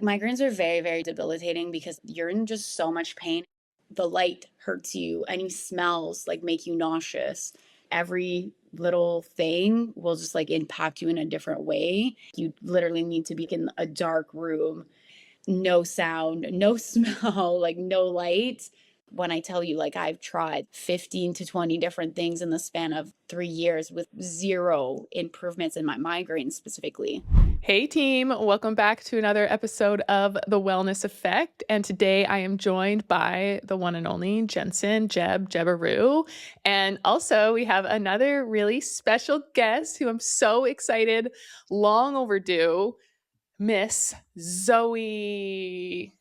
Migraines are very, very debilitating because you're in just so much pain. The light hurts you, any smells like make you nauseous. Every little thing will just like impact you in a different way. You literally need to be in a dark room, no sound, no smell, like no light. When I tell you, like, I've tried 15 to 20 different things in the span of 3 years with zero improvements in my migraine specifically. Hey team, welcome back to another episode of The Wellness Effect. And today I am joined by the one and only Jensen, Jebaroo. And also we have another really special guest who I'm so excited, long overdue, Miss Zoe.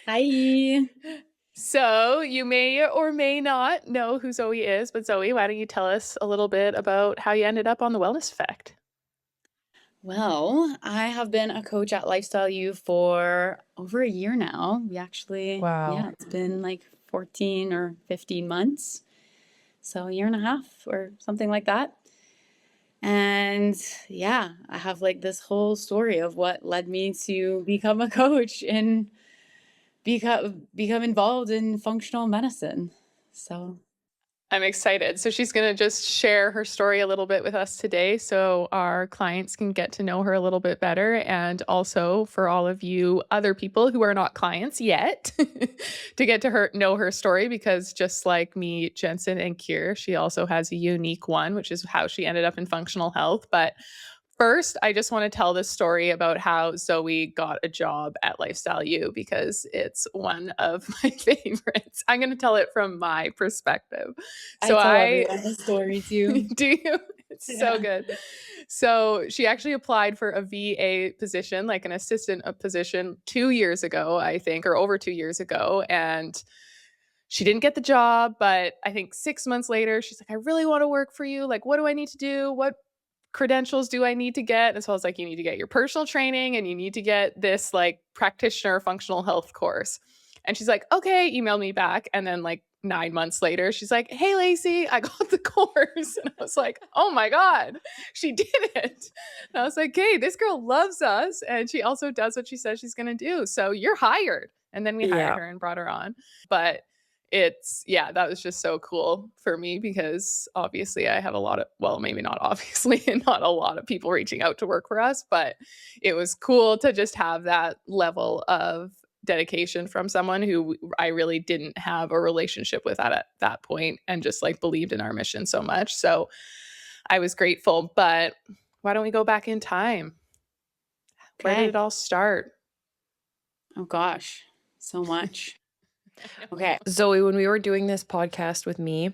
Hi. So you may or may not know who Zoe is, but Zoe, why don't you tell us a little bit about how you ended up on The Wellness Effect? Well, I have been a coach at Lifestyle U for over a year now. Wow. It's been like 14 or 15 months. So a year and a half or something like that. And yeah, I have like this whole story of what led me to become a coach and become involved in functional medicine. So I'm excited. So she's going to just share her story a little bit with us today so our clients can get to know her a little bit better. And also for all of you other people who are not clients yet to get to know her story, because just like me, Jensen and Kier, she also has a unique one, which is how she ended up in functional health. But first, I just want to tell this story about how Zoe got a job at Lifestyle U because it's one of my favorites. I'm going to tell it from my perspective. So I tell everyone the story too. do you? It's so good. So she actually applied for a VA position, like an assistant position 2 years ago, I think, or over 2 years ago. And she didn't get the job, but I think 6 months later, she's like, I really want to work for you. Like, what do I need to do? What credentials do I need to get? And so I was like, you need to get your personal training and you need to get this like practitioner functional health course. And she's like, okay, email me back. And then like 9 months later, she's like, hey, Lacey, I got the course. And I was like, oh my God, she did it. And I was like, hey, this girl loves us. And she also does what she says she's going to do. So you're hired. And then we hired her and brought her on. But that was just so cool for me because obviously I have a lot of, well, maybe not obviously, not a lot of people reaching out to work for us, but it was cool to just have that level of dedication from someone who I really didn't have a relationship with at that point and just like believed in our mission so much. So I was grateful, but why don't we go back in time? Okay. Where did it all start? Oh gosh, so much. Okay. Zoe, when we were doing this podcast with me,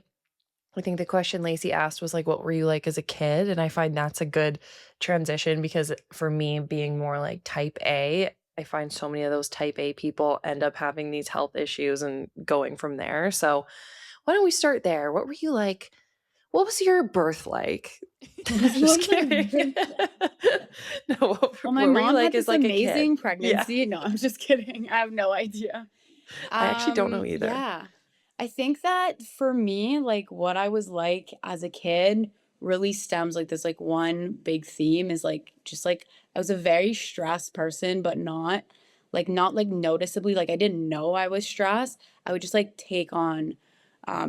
I think the question Lacey asked was like, what were you like as a kid? And I find that's a good transition because for me, being more like type A, I find so many of those type A people end up having these health issues and going from there. So why don't we start there? What were you like? What was your birth like? Just kidding. No, Well, my what were you mom like had as this like a amazing kid? pregnancy. Yeah. No, I'm just kidding. I have no idea. I actually don't know either. Yeah. I think that for me, like what I was like as a kid really stems like this like one big theme is like just like I was a very stressed person, but not like noticeably like I didn't know I was stressed. I would just like take on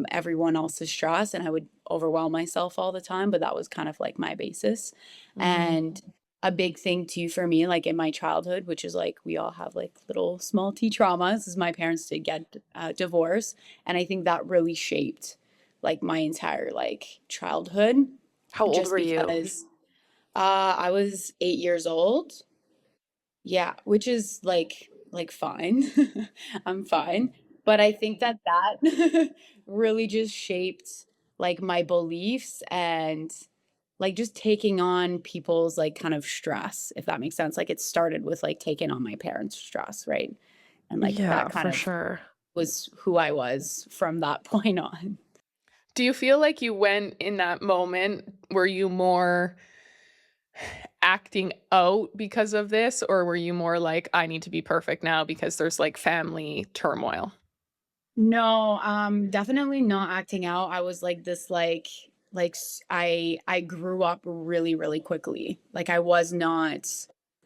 everyone else's stress and I would overwhelm myself all the time, but that was kind of like my basis. And a big thing too for me, like in my childhood, which is like we all have like little small t traumas, is my parents did get divorced, and I think that really shaped like my entire like childhood. How old Just were you? because I was 8 years old. Yeah, which is like fine. I'm fine. But I think that that really just shaped like my beliefs and like just taking on people's like kind of stress, if that makes sense. Like it started with like taking on my parents' stress, right? And like Yeah, that kind for of sure. was who I was from that point on. Do you feel like you went in that moment, were you more acting out because of this, or were you more like, I need to be perfect now because there's like family turmoil? No, definitely not acting out. I was like this like like I grew up really, really quickly. Like I was not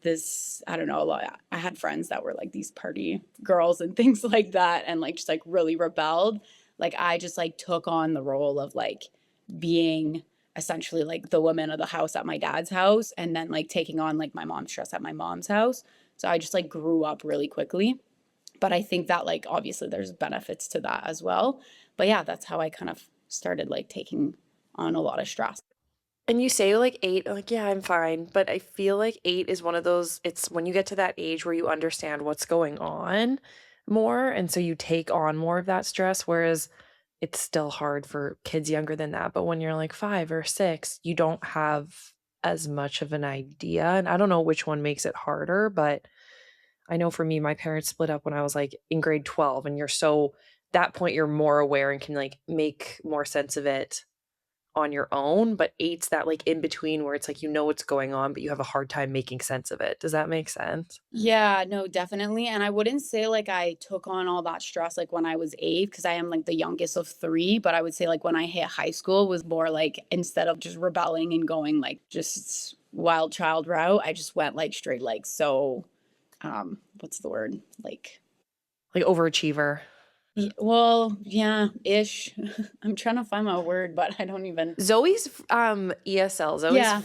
this, I don't know, a lot. I had friends that were like these party girls and things like that and like just like really rebelled. Like I just like took on the role of like being essentially like the woman of the house at my dad's house and then like taking on like my mom's stress at my mom's house. So I just like grew up really quickly. But I think that like obviously there's benefits to that as well. But yeah, that's how I kind of started like taking on a lot of stress. And you say like 8, like, yeah, I'm fine. But I feel like 8 is one of those, it's when you get to that age where you understand what's going on more. And so you take on more of that stress. Whereas it's still hard for kids younger than that. But when you're like 5 or 6, you don't have as much of an idea. And I don't know which one makes it harder, but I know for me, my parents split up when I was like in grade 12, and you're so, that point, you're more aware and can like make more sense of it on your own. But 8's that like in between where it's like, you know what's going on, but you have a hard time making sense of it. Does that make sense? Yeah, no, definitely. And I wouldn't say like I took on all that stress like when I was 8, because I am like the youngest of 3. But I would say like when I hit high school was more like instead of just rebelling and going like just wild child route, I just went like straight like so what's the word? Like overachiever. Well, yeah, ish. I'm trying to find my word, but I don't even. Zoe's ESL. Yeah.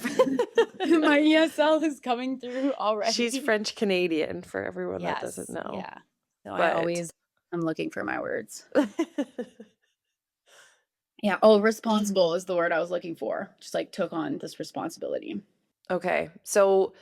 My ESL is coming through already. She's French Canadian for everyone that doesn't Yes. know. Yeah. So But I'm looking for my words. Yeah. Oh, responsible is the word I was looking for. Just like took on this responsibility. okay. So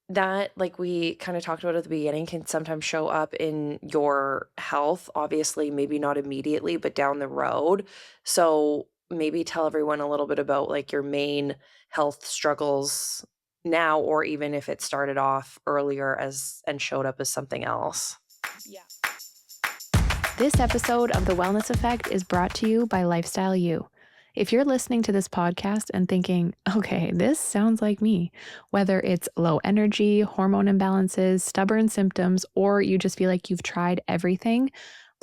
that, like we kind of talked about at the beginning, can sometimes show up in your health. Obviously, maybe not immediately, but down the road. So maybe tell everyone a little bit about like your main health struggles now, or even if it started off earlier as and showed up as something else. Yeah. This episode of The Wellness Effect is brought to you by Lifestyle You. If you're listening to this podcast and thinking, okay, this sounds like me, whether it's low energy, hormone imbalances, stubborn symptoms, or you just feel like you've tried everything,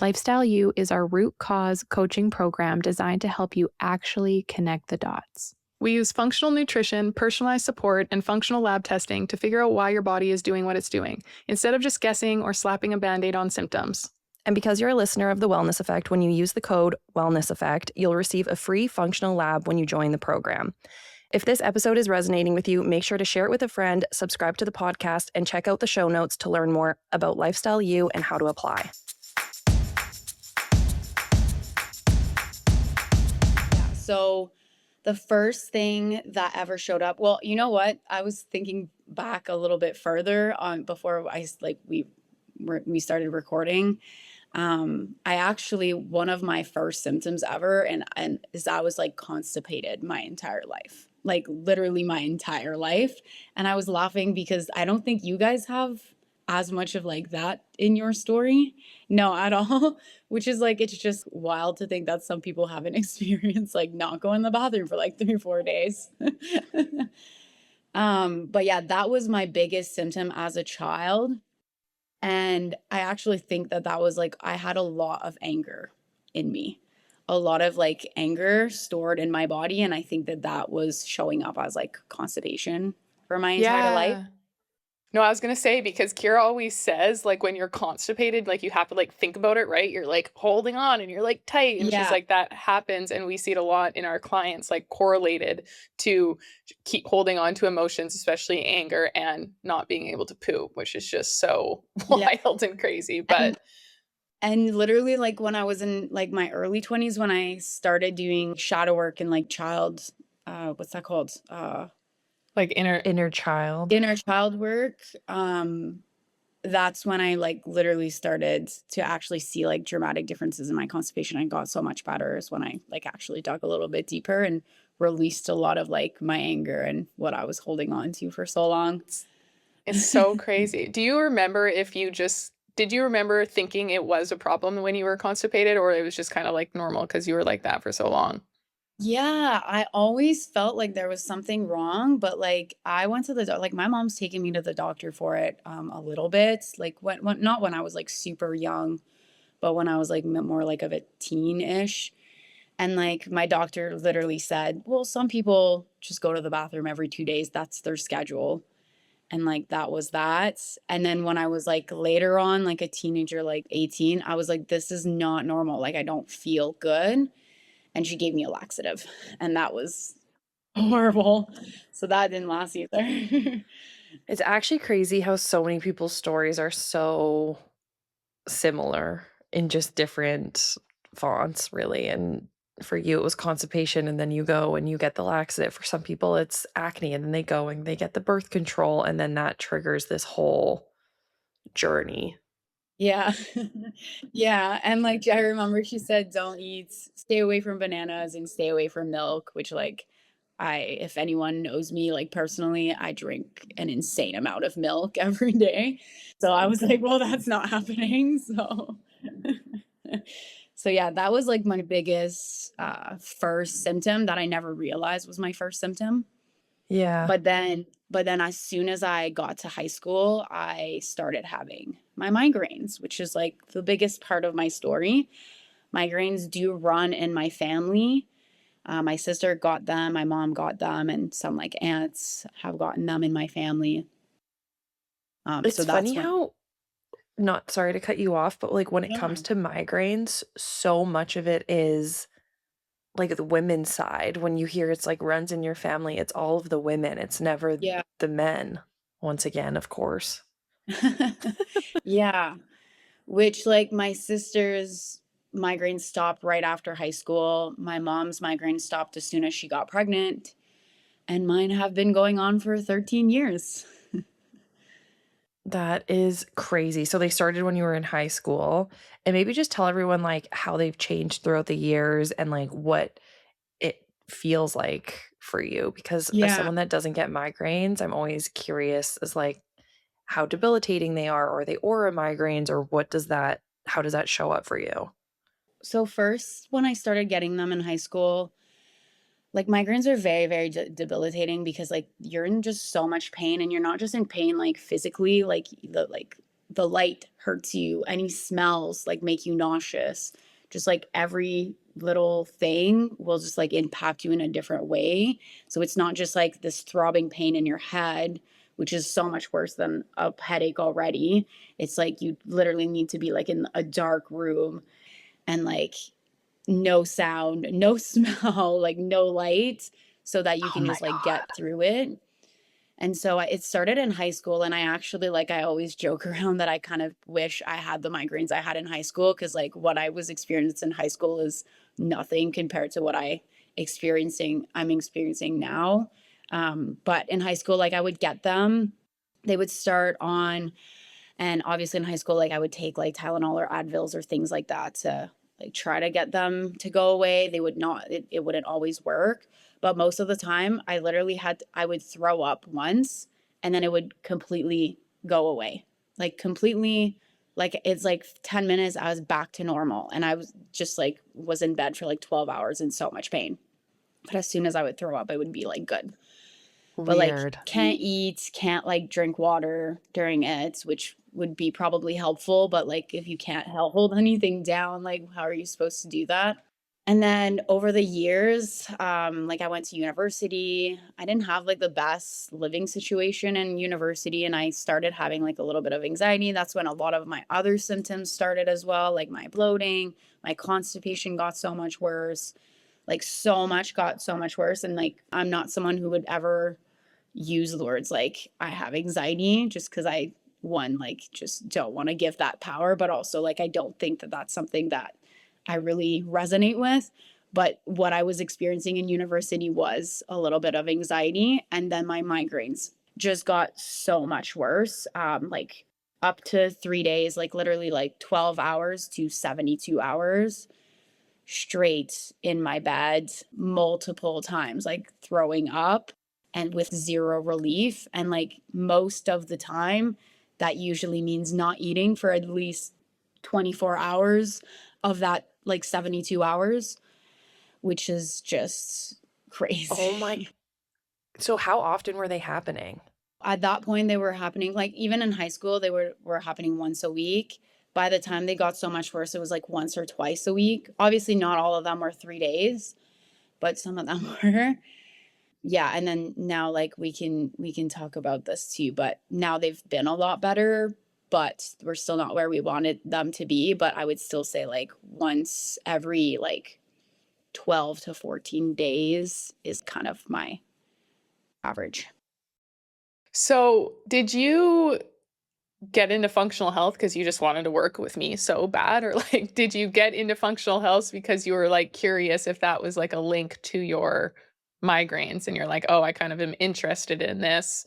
Lifestyle You is our root cause coaching program designed to help you actually connect the dots. We use functional nutrition, personalized support, and functional lab testing to figure out why your body is doing what it's doing, instead of just guessing or slapping a Band-Aid on symptoms. And because you're a listener of The Wellness Effect, when you use the code Wellness Effect, you'll receive a free functional lab when you join the program. If this episode is resonating with you, make sure to share it with a friend, subscribe to the podcast, and check out the show notes to learn more about Lifestyle You and how to apply. Yeah. So the first thing that ever showed up, well, you know what? I was thinking back a little bit further on before we started recording. I actually, one of my first symptoms ever and is I was like constipated my entire life, like literally my entire life. And I was laughing because I don't think you guys have as much of like that in your story. No, at all. Which is like, it's just wild to think that some people haven't experienced like not going to the bathroom for like 3-4 days. But yeah, that was my biggest symptom as a child. And I actually think that that was like, I had a lot of anger in me, a lot of like anger stored in my body. And I think that that was showing up as like constipation for my entire life. No, I was going to say, because Kira always says, like, when you're constipated, like, you have to, like, think about it, right? You're, like, holding on and you're, like, tight. And Yeah. she's like, that happens. And we see it a lot in our clients, like, correlated to keep holding on to emotions, especially anger, and not being able to poop, which is just so wild and crazy. But And literally, like, when I was in, like, my early 20s, when I started doing shadow work and, like, what's that called? like, Inner child. Inner child work, that's when I like literally started to actually see like dramatic differences in my constipation. I got so much better is when I like actually dug a little bit deeper and released a lot of like my anger and what I was holding on to for so long. it's so crazy. Did you remember thinking it was a problem when you were constipated, or it was just kind of like normal because you were like that for so long? Yeah, I always felt like there was something wrong, but like I went to like my mom's taking me to the doctor for it a little bit, like when not when I was like super young, but when I was like more like of a teen-ish. And like my doctor literally said, well, some people just go to the bathroom every 2 days. That's their schedule. And like that was that. And then when I was like later on, like a teenager, like 18, I was like, this is not normal. Like I don't feel good. And she gave me a laxative. And that was horrible. So that didn't last either. It's actually crazy how so many people's stories are so similar in just different fonts, really. And for you, it was constipation, and then you go and you get the laxative. For some people, it's acne, and then they go and they get the birth control, and then that triggers this whole journey. Yeah. Yeah, and, like, I remember she said, "Don't eat stay away from bananas and stay away from milk," which, like, if anyone knows me, like, personally, I drink an insane amount of milk every day. So I was like, "Well, that's not happening." So so, yeah, that was, like, my biggest, first symptom that I never realized was my first symptom. Yeah. But then as soon as I got to high school, I started having my migraines, which is like the biggest part of my story. Migraines do run in my family. My sister got them, my mom got them, and some like aunts have gotten them in my family. So It's that's funny when, how, not sorry to cut you off, but like when it yeah, comes to migraines, so much of it is like the women's side. When you hear it's like runs in your family, it's all of the women. It's never yeah, the men. Once again, of course. yeah. Which like my sister's migraine stopped right after high school. My mom's migraine stopped as soon as she got pregnant, and mine have been going on for 13 years. That is crazy. So they started when you were in high school, and maybe just tell everyone like how they've changed throughout the years and like what it feels like for you, because as Yeah. someone that doesn't get migraines, I'm always curious as like how debilitating they are, or they aura migraines, or how does that show up for you? So first, when I started getting them in high school, like migraines are very, very debilitating because like you're in just so much pain, and you're not just in pain like physically, like the light hurts you, any smells like make you nauseous. Just like every little thing will just like impact you in a different way. So it's not just like this throbbing pain in your head, which is so much worse than a headache already. It's like you literally need to be like in a dark room and like no sound, no smell, like no light, so that you Oh can my just like God. get through it. And so it started in high school, and I actually like I always joke around that I kind of wish I had the migraines I had in high school, because like what I was experiencing in high school is nothing compared to what I'm experiencing now. But in high school, like I would get them, they would start on, and obviously in high school, like I would take like Tylenol or Advils or things like that to like try to get them to go away. They would not, it wouldn't always work. But most of the time, I would throw up once, and then it would completely go away. Like completely, like it's like 10 minutes, I was back to normal. And I was just like, was in bed for like 12 hours in so much pain. But as soon as I would throw up, it would be like good. But like Weird. can't eat, can't like drink water during it, which would be probably helpful. But like if you can't hold anything down, like how are you supposed to do that? And then over the years, like I went to university. I didn't have like the best living situation in university, and I started having like a little bit of anxiety. That's when a lot of my other symptoms started as well, like my bloating, my constipation got so much worse, like got so much worse. And like I'm not someone who would ever use the words like I have anxiety, just because I, one, like just don't want to give that power, but also like I don't think that that's something that I really resonate with. But what I was experiencing in university was a little bit of anxiety, and then my migraines just got so much worse. Like up to 3 days, like literally like 12 hours to 72 hours straight in my bed multiple times, like throwing up and with zero relief. And like most of the time, that usually means not eating for at least 24 hours of that, like 72 hours, which is just Oh my. crazy. So how often were they happening? At that point, they were happening, like even in high school, they were happening once a week. by the time they got so much worse, it was like once or twice a week. Obviously, not all of them were 3 days, but some of them were. Yeah, and then now like we can talk about this too, but now they've been a lot better, but we're still not where we wanted them to be, but I would still say like once every like 12 to 14 days is kind of my average. So, did you get into functional health because you just wanted to work with me so bad? Or like, did you get into functional health because you were like curious if that was like a link to your migraines and you're like, oh, I kind of am interested in this.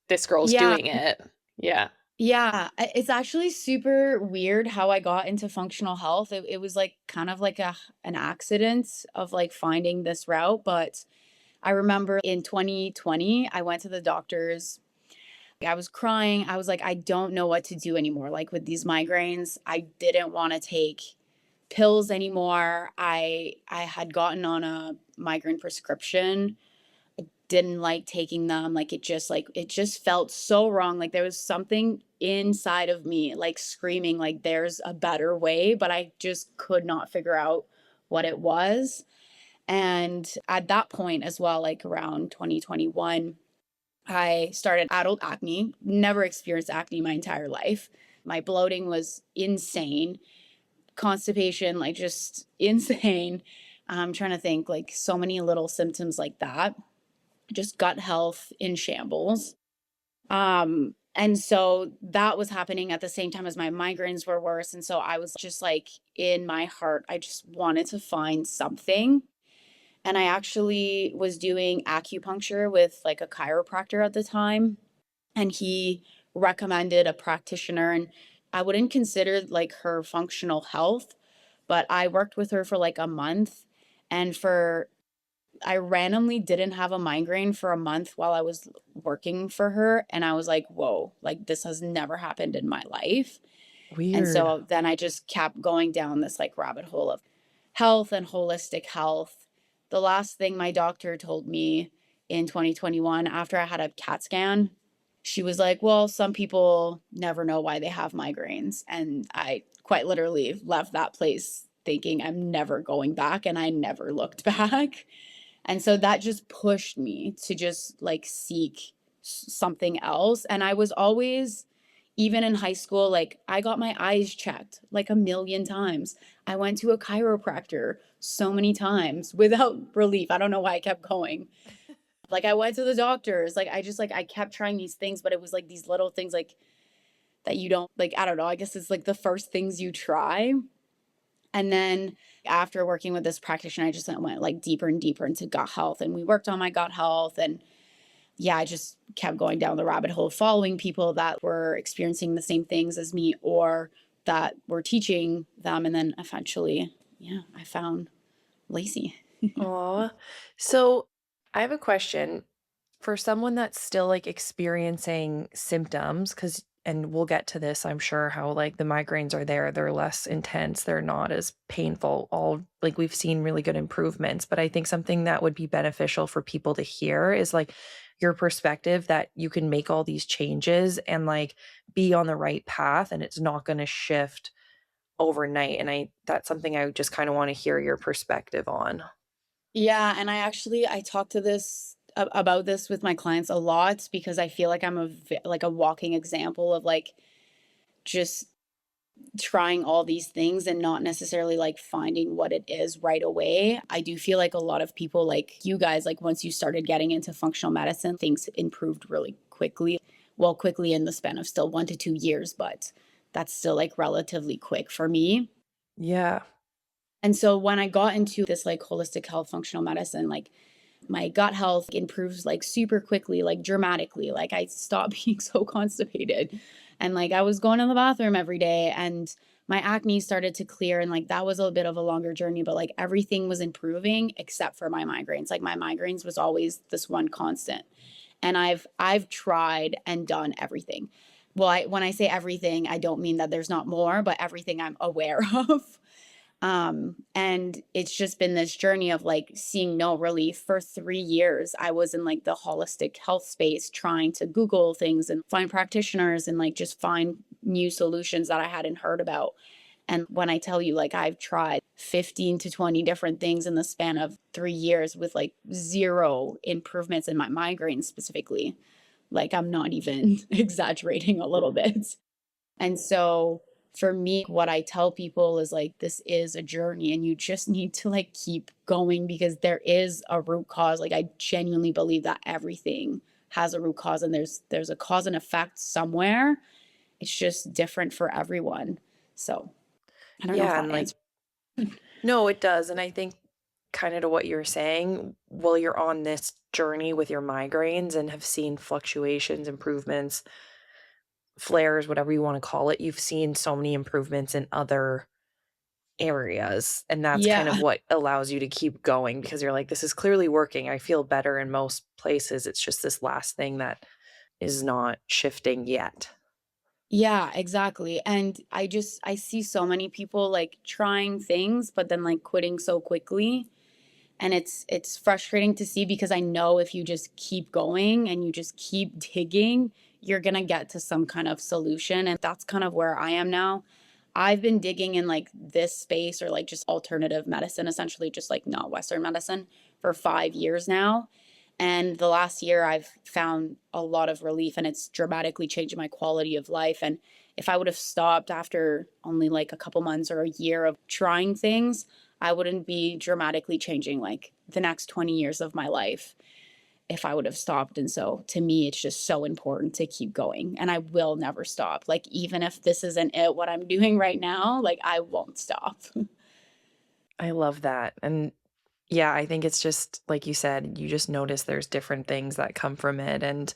This girl's Yeah. doing it. Yeah. Yeah, it's actually super weird how I got into functional health. It was like kind of like an accident of like finding this route, but I remember in 2020, I went to the doctors. I was crying. I was like, I don't know what to do anymore. Like with these migraines, I didn't want to take pills anymore. I had gotten on a migraine prescription, didn't like taking them. Like it just felt so wrong. Like there was something inside of me like screaming like there's a better way, but I just could not figure out what it was. And at that point as well, like around 2021, I started adult acne. Never experienced acne my entire life. My bloating was insane. Constipation, like just insane. I'm trying to think like so many little symptoms like that. Just gut health in shambles. And so that was happening at the same time as my migraines were worse. And so I was just like in my heart, I just wanted to find something. And I actually was doing acupuncture with like a chiropractor at the time. And he recommended a practitioner. And I wouldn't consider like her functional health, but I worked with her for like a month. And I randomly didn't have a migraine for a month while I was working for her. And I was like, whoa, like this has never happened in my life. And Weird. so then I just kept going down this like rabbit hole of health and holistic health. The last thing my doctor told me in 2021, after I had a CAT scan, she was like, well, some people never know why they have migraines. And I quite literally left that place thinking I'm never going back. And I never looked back. And so that just pushed me to just like seek something else. And I was always, even in high school, like I got my eyes checked like a million times. I went to a chiropractor so many times without relief. I don't know why I kept going. Like I went to the doctors. Like I just like I kept trying these things, but it was like these little things like that you don't like, I don't know. I guess it's like the first things you try. And then after working with this practitioner, I just went like deeper and deeper into gut health. And we worked on my gut health. And yeah, I just kept going down the rabbit hole, following people that were experiencing the same things as me or that were teaching them. And then eventually, yeah, I found Lacey. Aw. So I have a question for someone that's still like experiencing symptoms, because, and we'll get to this, I'm sure, how like the migraines are there, they're less intense, they're not as painful. All like we've seen really good improvements. But I think something that would be beneficial for people to hear is like your perspective that you can make all these changes and like be on the right path and it's not going to shift overnight. And that's something I just kind of want to hear your perspective on. Yeah, and I talk to this about this with my clients a lot because I feel like I'm like a walking example of like just trying all these things and not necessarily like finding what it is right away. I do feel like a lot of people like you guys, like once you started getting into functional medicine, things improved really quickly. Well, quickly in the span of still 1 to 2 years, but that's still like relatively quick for me. Yeah. And so when I got into this like holistic health functional medicine, like my gut health improves like super quickly, like dramatically. Like I stopped being so constipated and like I was going to the bathroom every day and my acne started to clear. And like that was a bit of a longer journey, but like everything was improving except for my migraines. Like my migraines was always this one constant. And I've tried and done everything. Well, when I say everything, I don't mean that there's not more, but everything I'm aware of. And it's just been this journey of like seeing no relief for 3 years. I was in like the holistic health space trying to Google things and find practitioners and like just find new solutions that I hadn't heard about. And when I tell you, like, I've tried 15 to 20 different things in the span of 3 years with like zero improvements in my migraines specifically, like, I'm not even exaggerating a little bit. And so for me, what I tell people is like, this is a journey and you just need to like keep going because there is a root cause. Like, I genuinely believe that everything has a root cause and there's a cause and effect somewhere. It's just different for everyone. So I don't know if Yeah, that and like, answers. no, it does. And I think kind of to what you're saying, while you're on this journey with your migraines and have seen fluctuations, improvements, flares, whatever you want to call it, you've seen so many improvements in other areas. And that's kind of Yeah. what allows you to keep going because you're like, this is clearly working. I feel better in most places. It's just this last thing that is not shifting yet. Yeah, exactly. And I see so many people like trying things, but then like quitting so quickly. And it's frustrating to see because I know if you just keep going and you just keep digging, you're gonna get to some kind of solution. And that's kind of where I am now. I've been digging in like this space or like just alternative medicine, essentially just like not Western medicine for 5 years now. And the last year, I've found a lot of relief and it's dramatically changed my quality of life. And if I would have stopped after only like a couple months or a year of trying things, I wouldn't be dramatically changing like the next 20 years of my life if I would have stopped. And so to me, it's just so important to keep going. And I will never stop. Like, even if this isn't it, what I'm doing right now, like, I won't stop. I love that. And yeah, I think it's just like you said, you just notice there's different things that come from it. And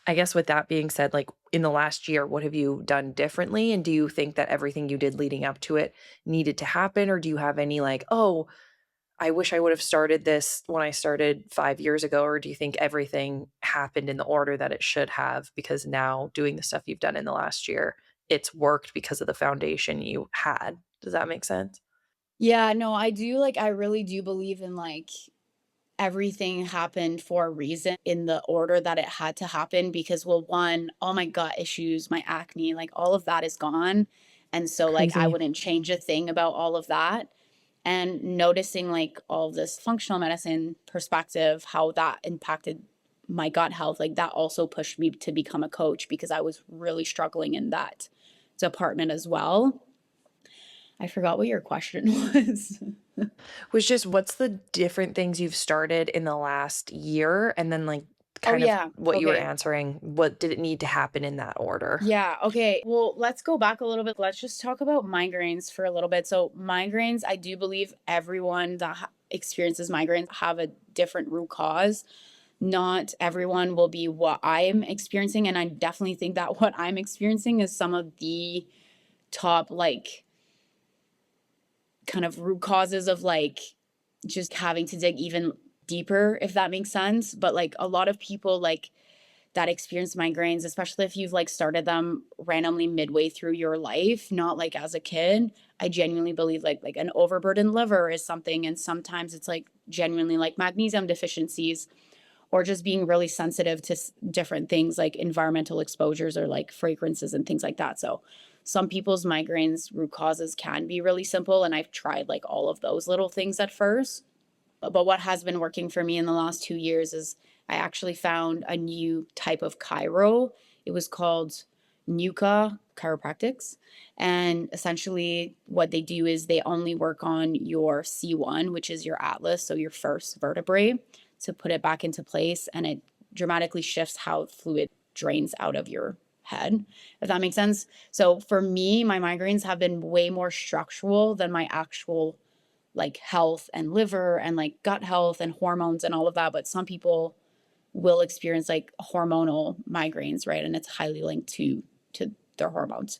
I guess with that being said, like in the last year, what have you done differently? And do you think that everything you did leading up to it needed to happen? Or do you have any like, oh, I wish I would have started this when I started 5 years ago? Or do you think everything happened in the order that it should have? Because now doing the stuff you've done in the last year, it's worked because of the foundation you had. Does that make sense? Yeah, no, I do. Like, I really do believe in like everything happened for a reason in the order that it had to happen because, well, one, all my gut issues, my acne, like all of that is gone. And so, like, I Crazy. wouldn't change a thing about all of that. And noticing like all this functional medicine perspective, how that impacted my gut health, like that also pushed me to become a coach because I was really struggling in that department as well. I forgot what your question was. Was just what's the different things you've started in the last year? And then like Oh, kind of yeah. what you were Okay. answering, what did it need to happen in that order? Yeah. Okay. Well, let's go back a little bit. Let's just talk about migraines for a little bit. So, migraines, I do believe everyone that experiences migraines have a different root cause. Not everyone will be what I'm experiencing. And I definitely think that what I'm experiencing is some of the top, like, kind of root causes of like just having to dig even deeper, if that makes sense. But like a lot of people, like, that experience migraines, especially if you've like started them randomly midway through your life, not like as a kid. I genuinely believe like an overburdened liver is something, and sometimes it's like genuinely like magnesium deficiencies or just being really sensitive to different things like environmental exposures or like fragrances and things like that. So some people's migraines root causes can be really simple, and I've tried like all of those little things at first. But what has been working for me in the last 2 years is I actually found a new type of chiro. It was called NUCCA Chiropractics. And essentially, what they do is they only work on your C1, which is your atlas, so your first vertebrae, to put it back into place. And it dramatically shifts how fluid drains out of your head, if that makes sense. So for me, my migraines have been way more structural than my actual like health and liver and like gut health and hormones and all of that. But some people will experience like hormonal migraines, right? And it's highly linked to their hormones.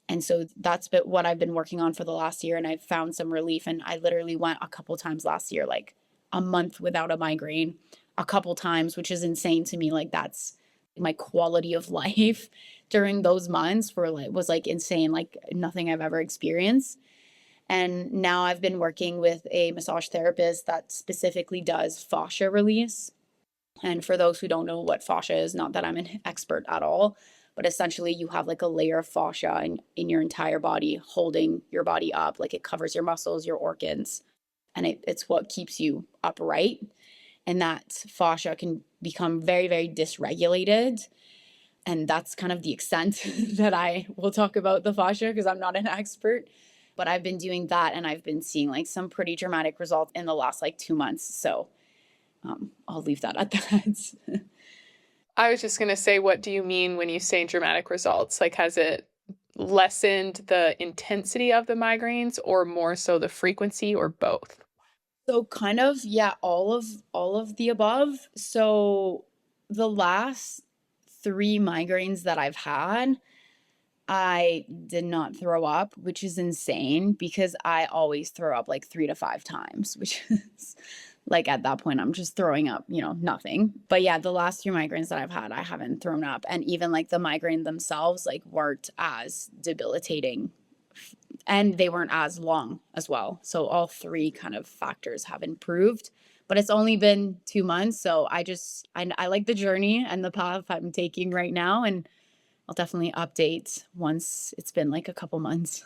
And so that's been what I've been working on for the last year, and I've found some relief. And I literally went a couple times last year, like a month without a migraine, a couple times, which is insane to me. Like, that's my quality of life during those months for like was like insane, like nothing I've ever experienced. And now I've been working with a massage therapist that specifically does fascia release. And for those who don't know what fascia is, not that I'm an expert at all, but essentially you have like a layer of fascia in your entire body holding your body up. Like it covers your muscles, your organs, and it's what keeps you upright. And that fascia can become very, very dysregulated. And that's kind of the extent that I will talk about the fascia, because I'm not an expert. But I've been doing that, and I've been seeing like some pretty dramatic results in the last like 2 months. So I'll leave that at that. I was just going to say, what do you mean when you say dramatic results? Like, has it lessened the intensity of the migraines, or more so the frequency, or both? So kind of, yeah, all of the above. So the last 3 migraines that I've had, I did not throw up, which is insane because I always throw up like 3 to 5 times, which is like at that point I'm just throwing up, nothing. But yeah, the last 3 migraines that I've had, I haven't thrown up. And even like the migraine themselves like weren't as debilitating, and they weren't as long as well. So all 3 kind of factors have improved. But it's only been 2 months, so I like the journey and the path I'm taking right now, and I'll definitely update once it's been like a couple months.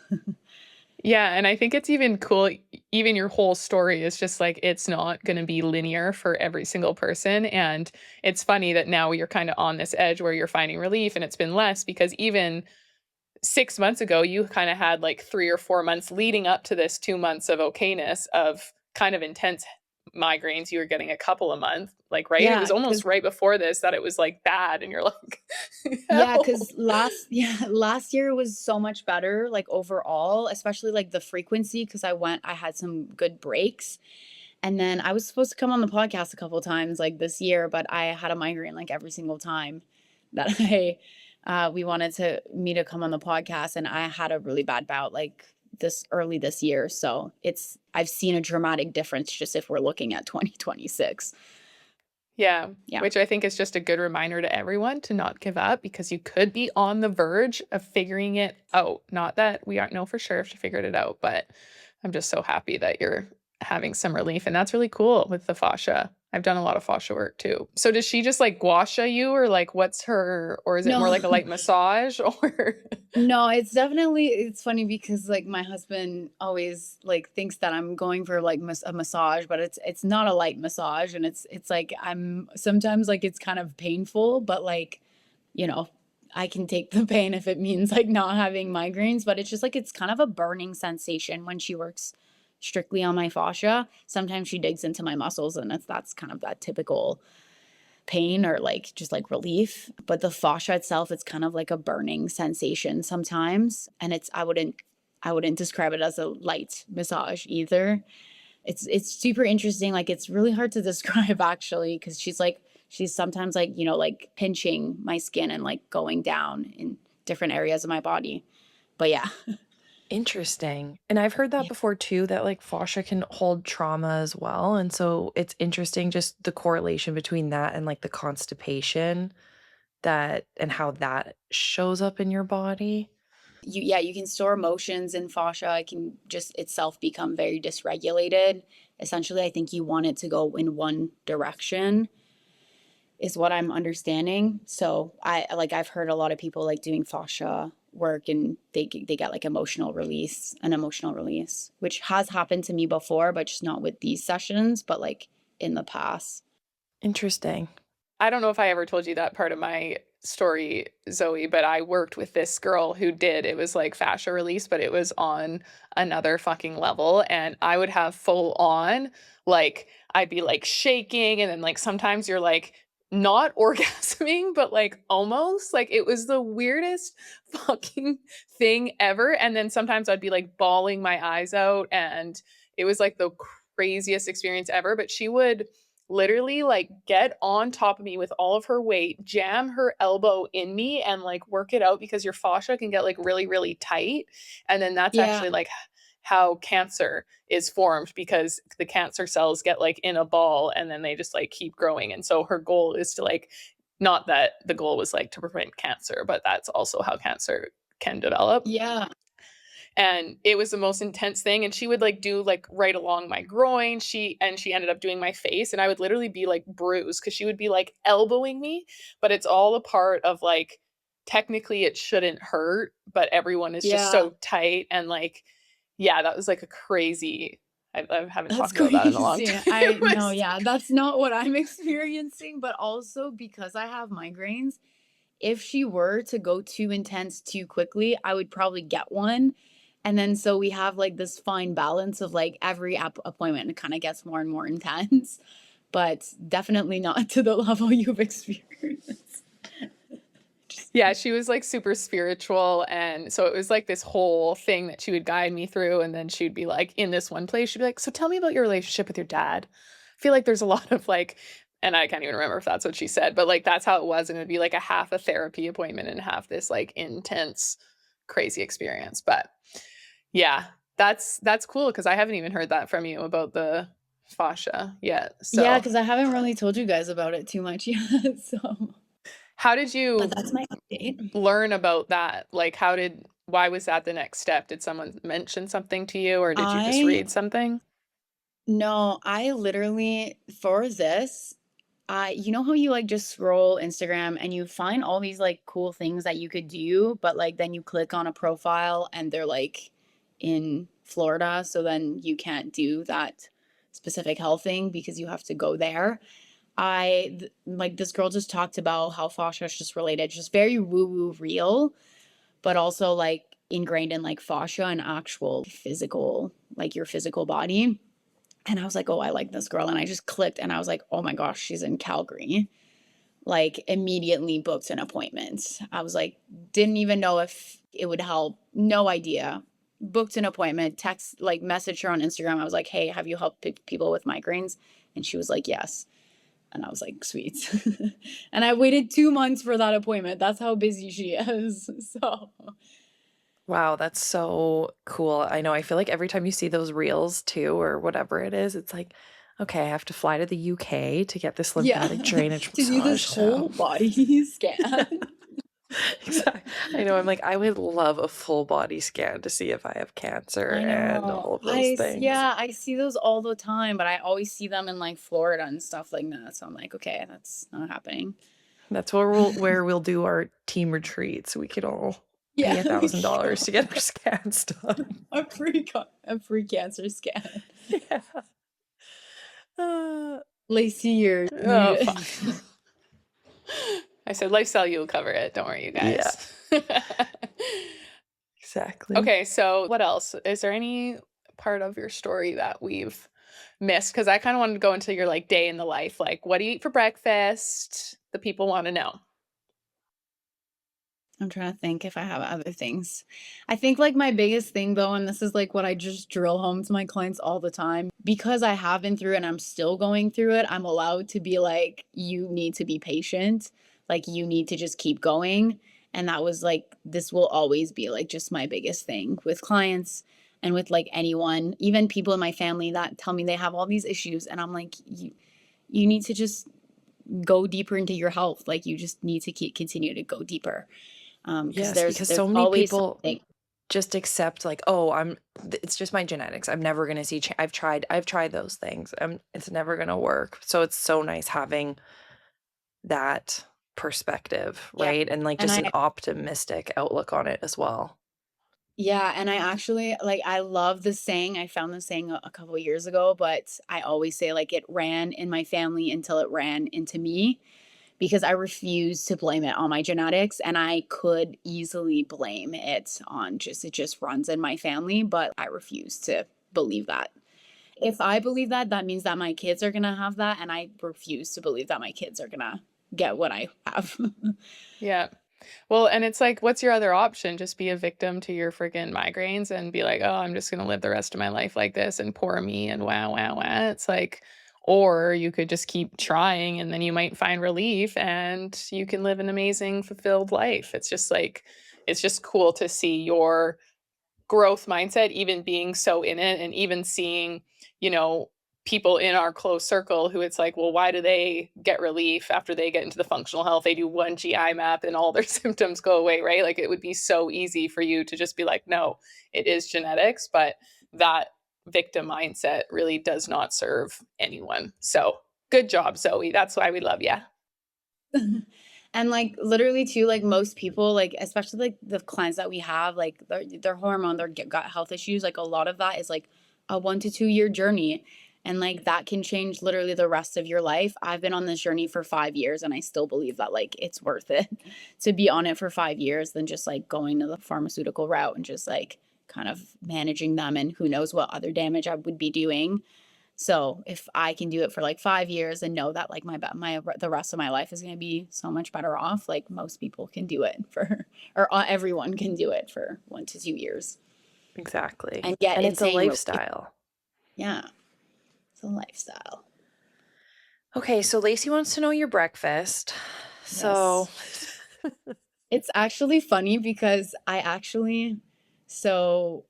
Yeah, and I think it's even cool, even your whole story is just like, it's not going to be linear for every single person. And it's funny that now you're kind of on this edge where you're finding relief and it's been less, because even 6 months ago, you kind of had like 3 or 4 months leading up to this 2 months of okayness of kind of intense migraines. You were getting a couple a month, like, right? It Yeah, was almost because right before this that it was like bad. And you're like, yeah, help. because last year was so much better, like overall, especially like the frequency, because I had some good breaks. And then I was supposed to come on the podcast a couple times like this year, but I had a migraine like every single time that we wanted me to come on the podcast, and I had a really bad bout like this year. So I've seen a dramatic difference just if we're looking at 2026. Yeah, Yeah. which I think is just a good reminder to everyone to not give up, because you could be on the verge of figuring it out. Not that we aren't know for sure if you figured it out, but I'm just so happy that you're having some relief. And that's really cool with the fascia. I've done a lot of fascia work too. So does she just like gua sha you, or like or is it more No. like a light massage or? No, it's funny because like my husband always like thinks that I'm going for like a massage, but it's not a light massage, and it's like I'm sometimes like it's kind of painful, but like, you know, I can take the pain if it means like not having migraines, but it's just like it's kind of a burning sensation when she works strictly on my fascia. Sometimes she digs into my muscles, and that's kind of that typical pain or like just like relief. But the fascia itself, it's kind of like a burning sensation sometimes, and I wouldn't describe it as a light massage either. It's super interesting. Like it's really hard to describe actually, because she's sometimes like, like pinching my skin and like going down in different areas of my body. But yeah. Interesting. And I've heard that before too, that like fascia can hold trauma as well. And so it's interesting just the correlation between that and like the constipation and how that shows up in your body. You can store emotions in fascia. It can just itself become very dysregulated. Essentially, I think you want it to go in one direction, is what I'm understanding. So I've heard a lot of people like doing fascia work, and they get like an emotional release, which has happened to me before, but just not with these sessions, but like in the past. Interesting. I don't know if I ever told you that part of my story, Zoe, but I worked with this girl who it was like fascia release, but it was on another fucking level. And I would have full on, like, I'd be like shaking. And then, like, sometimes you're like not orgasming, but like almost like it was the weirdest fucking thing ever. And then sometimes I'd be like bawling my eyes out. And it was like the craziest experience ever. But she would literally like get on top of me with all of her weight, jam her elbow in me, and like work it out, because your fascia can get like really, really tight. And then that's Yeah. actually like how cancer is formed, because the cancer cells get like in a ball and then they just like keep growing. And so her goal is to like, not that the goal was like to prevent cancer, but that's also how cancer can develop. Yeah. And it was the most intense thing. And she would like do like right along my groin. She ended up doing my face, and I would literally be like bruised because she would be like elbowing me. But it's all a part of like technically it shouldn't hurt, but everyone is just Yeah, so tight. And like, yeah, that was like a crazy, I haven't that's talked about that in a long crazy. time. I know, It's yeah, that's not what I'm experiencing, but also because I have migraines, if she were to go too intense too quickly, I would probably get one. And then so we have like this fine balance of like every appointment, it kind of gets more and more intense, but definitely not to the level you've experienced. Yeah, she was like super spiritual. And so it was like this whole thing that she would guide me through. And then she'd be like, in this one place, she'd be like, so tell me about your relationship with your dad. I feel like there's a lot of like, and I can't even remember if that's what she said, but like that's how it was. And it'd be like a half a therapy appointment and half this like intense, crazy experience. But yeah, that's cool because I haven't even heard that from you about the fascia yet. Yeah, So because I haven't really told you guys about it too much yet. So, how did but you that's my update. learn about that? Like, why was that the next step? Did someone mention something to you or did you just I read something? No, I literally for this, you know how you like just scroll Instagram and you find all these like cool things that you could do, but like then you click on a profile and they're like in Florida, so then you can't do that specific health thing because you have to go there. Like this girl just talked about how fascia is just related, just very woo woo real, but also like ingrained in like fascia and actual physical, like your physical body. And I was like, oh, I like this girl. And I just clicked and I was like, oh my gosh, she's in Calgary. Like, immediately booked an appointment. I was like, didn't even know if it would help. No idea. Booked an appointment, text, like, messaged her on Instagram. I was like, hey, have you helped people with migraines? And she was like, yes. And I was like, sweet. And I waited 2 months for that appointment. That's how busy she is. So, Wow, that's so cool. I know. I feel like every time you see those reels too, or whatever it is, it's like, okay, I have to fly to the UK to get this yeah, lymphatic drainage to do this massage. whole So, body scan. exactly. I know. I'm like, I would love a full body scan to see if I have cancer I and know. all of those things. Yeah, I see those all the time, but I always see them in like Florida and stuff like that. So I'm like, okay, that's not happening. That's where we'll do our team retreats. We could all pay Yeah, $1,000 to get our scans done. a free cancer scan. Yeah. Uh, Lacey, you're Oh, muted. fuck. I said lifestyle, you will cover it. Don't worry, you yeah, guys. exactly. Okay, so what else? Is there any part of your story that we've missed? Because I kind of wanted to go into your like day in the life. Like, what do you eat for breakfast? The people want to know. I'm trying to think if I have other things. I think like my biggest thing though, and this is like what I just drill home to my clients all the time, because I have been through it and I'm still going through it, I'm allowed to be like, you need to be patient. Like you need to just keep going. And that was like, this will always be like just my biggest thing with clients and with like anyone, even people in my family that tell me they have all these issues. And I'm like, you need to just go deeper into your health. Like you just need to continue to go deeper. Because Yes, because there's so many always people something. just accept like, oh, it's just my genetics. I'm never gonna see I've tried those things. It's never gonna work. So it's so nice having that perspective, Yeah. right? And like And just I an optimistic outlook on it as well. yeah, and I actually like I love this saying. I found this saying a couple of years ago, but I always say like it ran in my family until it ran into me because I refuse to blame it on my genetics and I could easily blame it on just it just runs in my family, but I refuse to believe that. If I believe that, that means that my kids are gonna have that, and I refuse to believe that my kids are gonna get what I have. Yeah. Well, and it's like, what's your other option? Just be a victim to your freaking migraines and be like, oh, I'm just going to live the rest of my life like this and poor me and wow, wow, wow. It's like, or you could just keep trying and then you might find relief and you can live an amazing, fulfilled life. It's just like, it's just cool to see your growth mindset, even being so in it and even seeing, you know, people in our close circle who it's like, well, why do they get relief after they get into the functional health? They do one GI map and all their symptoms go away, right? Like it would be so easy for you to just be like, no, it is genetics, but that victim mindset really does not serve anyone. So good job, Zoe. That's why we love you. And like literally too, like most people, like especially like the clients that we have, like their hormone, their gut health issues, like a lot of that is like a 1 to 2 year journey. And like that can change literally the rest of your life. I've been on this journey for 5 years and I still believe that like it's worth it to be on it for 5 years than just like going to the pharmaceutical route and just like kind of managing them and who knows what other damage I would be doing. So if I can do it for like 5 years and know that like the rest of my life is going to be so much better off, like most people can do it for, or everyone can do it for 1 to 2 years Exactly. and get And it's a insane relief. lifestyle. Yeah, it's a lifestyle. Okay, so Lacey wants to know your breakfast. So It's actually funny because so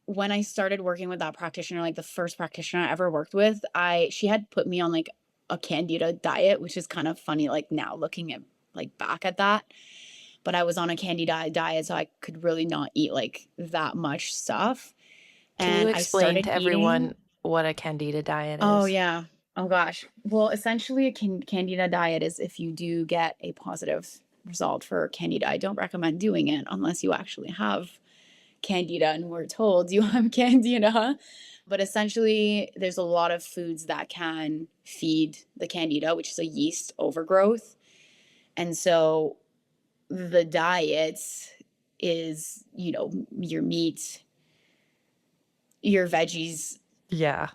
when I started working with that practitioner, like the first practitioner I ever worked with, she had put me on like a Candida diet, which is kind of funny, like now looking at like back at that. But I was on a Candida diet, so I could really not eat like that much stuff. can you And I explain started to eating. everyone what a Candida diet is? Oh yeah. Oh gosh. Well, essentially a Candida diet is if you do get a positive result for Candida. I don't recommend doing it unless you actually have Candida and we're told you have Candida. But essentially, there's a lot of foods that can feed the Candida, which is a yeast overgrowth. And so the diet is, your meat, your veggies. Yeah.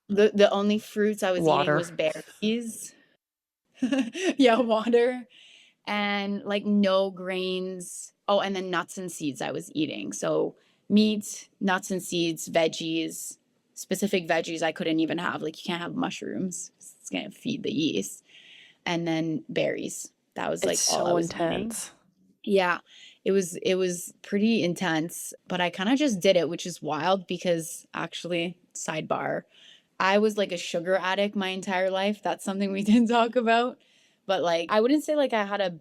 The only fruits I was eating was berries. Yeah, water. And like no grains. Oh, and then nuts and seeds I was eating. So meat, nuts and seeds, veggies, specific veggies I couldn't even have. Like you can't have mushrooms. It's gonna feed the yeast. And then berries. That was like It's all I so was eating. intense. Yeah. It was pretty intense, but I kind of just did it, which is wild because actually, sidebar, I was like a sugar addict my entire life. That's something we didn't talk about. But like I wouldn't say like I had a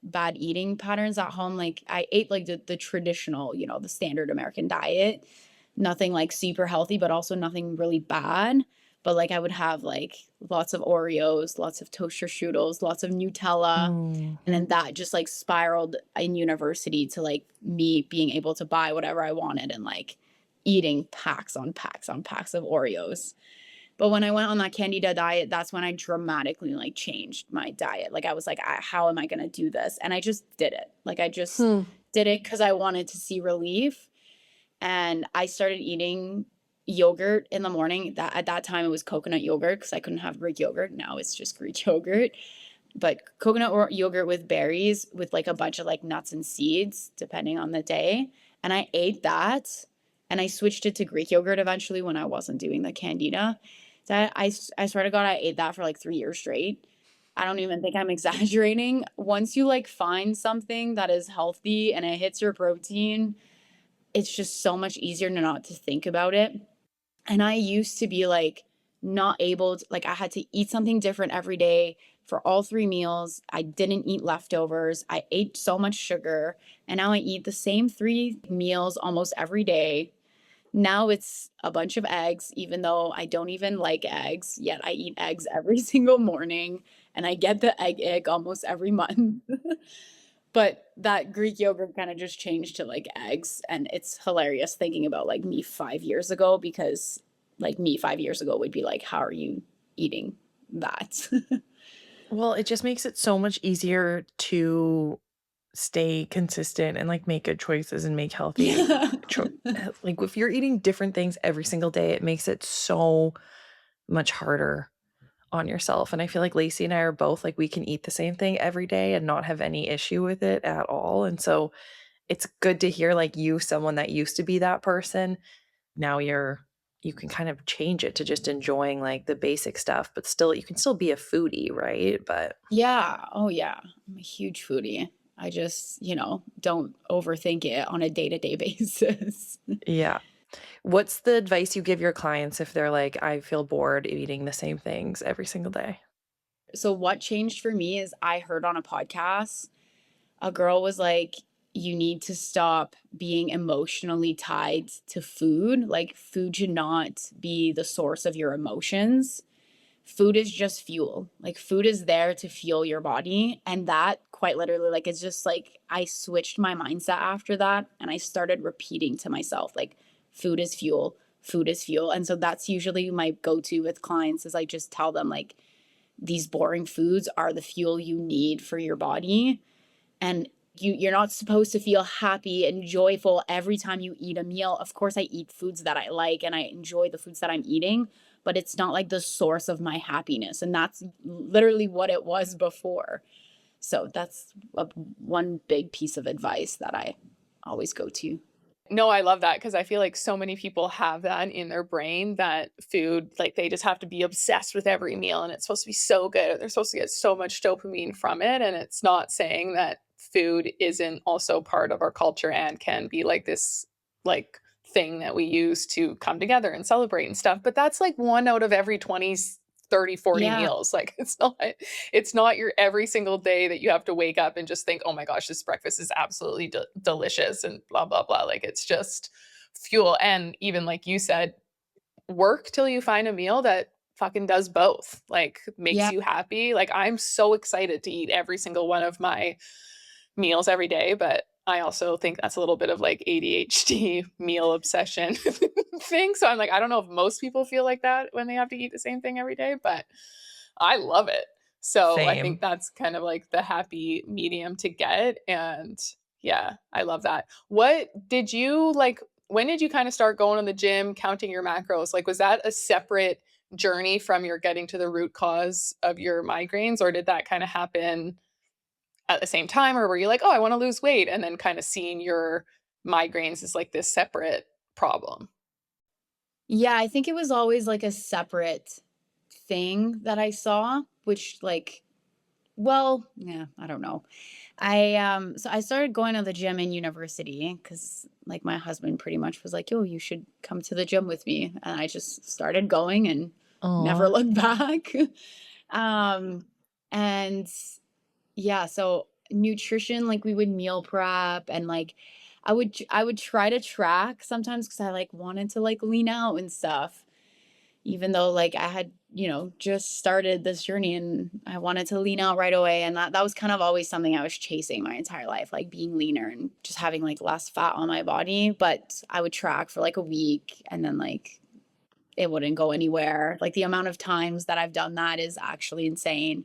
bad eating patterns at home. Like I ate like the traditional, the standard American diet. Nothing like super healthy, but also nothing really bad. But like I would have like lots of Oreos, lots of toaster strudels, lots of Nutella. And then that just like spiraled in university to like me being able to buy whatever I wanted and like eating packs on packs on packs of Oreos. But when I went on that Candida diet, that's when I dramatically like changed my diet. Like I was like, how am I going to do this? And I just did it. Like I just did it because I wanted to see relief. And I started eating yogurt in the morning. That at that time it was coconut yogurt because I couldn't have Greek yogurt. Now it's just Greek yogurt. But coconut or yogurt with berries with like a bunch of like nuts and seeds depending on the day. And I ate that and I switched it to Greek yogurt eventually when I wasn't doing the Candida. That I swear to God, I ate that for like 3 years straight. I don't even think I'm exaggerating. Once you like find something that is healthy and it hits your protein, it's just so much easier not to think about it. And I used to be like not able to, like I had to eat something different every day for all 3 meals. I didn't eat leftovers. I ate so much sugar. And now I eat the same 3 meals almost every day. Now it's a bunch of eggs, even though I don't even like eggs, yet I eat eggs every single morning and I get the egg ick almost every month. But that Greek yogurt kind of just changed to like eggs. And it's hilarious thinking about like me 5 years ago because like me 5 years ago would be like, how are you eating that? Well, it just makes it so much easier to stay consistent and like make good choices and make healthy like if you're eating different things every single day, it makes it so much harder on yourself. And I feel like Lacey and I are both like we can eat the same thing every day and not have any issue with it at all. And so it's good to hear like you, someone that used to be that person, now you can kind of change it to just enjoying like the basic stuff, but still you can still be a foodie, right? But Yeah. Oh, yeah. I'm a huge foodie. I just, don't overthink it on a day-to-day basis. yeah. What's the advice you give your clients if they're like, I feel bored eating the same things every single day? So what changed for me is I heard on a podcast, a girl was like, you need to stop being emotionally tied to food. Like food should not be the source of your emotions. Food is just fuel. Like food is there to fuel your body. And that quite literally, like, it's just like I switched my mindset after that, and I started repeating to myself, like, food is fuel, food is fuel. And so that's usually my go-to with clients is I just tell them, like, these boring foods are the fuel you need for your body. And you're not supposed to feel happy and joyful every time you eat a meal. Of course, I eat foods that I like and I enjoy the foods that I'm eating, but it's not like the source of my happiness. And that's literally what it was before. So that's one big piece of advice that I always go to. No, I love that because I feel like so many people have that in their brain that food, like they just have to be obsessed with every meal and it's supposed to be so good. They're supposed to get so much dopamine from it. And it's not saying that food isn't also part of our culture and can be like this like thing that we use to come together and celebrate and stuff. But that's like 1 out of every 20, 30, 40 Yeah. meals. Like it's not your every single day that you have to wake up and just think, oh my gosh, this breakfast is absolutely delicious and blah, blah, blah. Like it's just fuel. And even like you said, work till you find a meal that fucking does both, like makes Yeah. you happy. Like I'm so excited to eat every single one of my meals every day, but I also think that's a little bit of like ADHD meal obsession thing. So I'm like, I don't know if most people feel like that when they have to eat the same thing every day, but I love it. So I Same. think that's kind of like the happy medium to get. And yeah, I love that. What did you like? When did you kind of start going to the gym, counting your macros? Like, was that a separate journey from your getting to the root cause of your migraines, or did that kind of happen at the same time, or were you like, oh, I want to lose weight, and then kind of seeing your migraines as like this separate problem? Yeah, I think it was always like a separate thing that I saw, which like, well, yeah, I don't know. So I started going to the gym in university because like my husband pretty much was like, "Yo, you should come to the gym with me." And I just started going and never Aw. looked back. And yeah, so nutrition, like we would meal prep and like I would try to track sometimes because I like wanted to like lean out and stuff, even though like I had, just started this journey and I wanted to lean out right away. And that was kind of always something I was chasing my entire life, like being leaner and just having like less fat on my body. But I would track for like a week and then like it wouldn't go anywhere. Like the amount of times that I've done that is actually insane.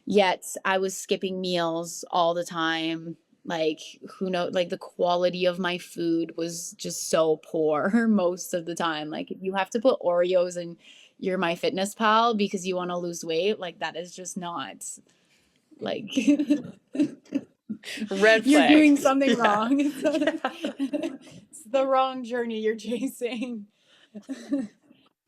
Yet I was skipping meals all the time. Like, who knows, like the quality of my food was just so poor most of the time. Like, if you have to put Oreos in your MyFitnessPal because you want to lose weight, like that is just not like Red you're flag. doing something Yeah. wrong. It's the wrong journey you're chasing.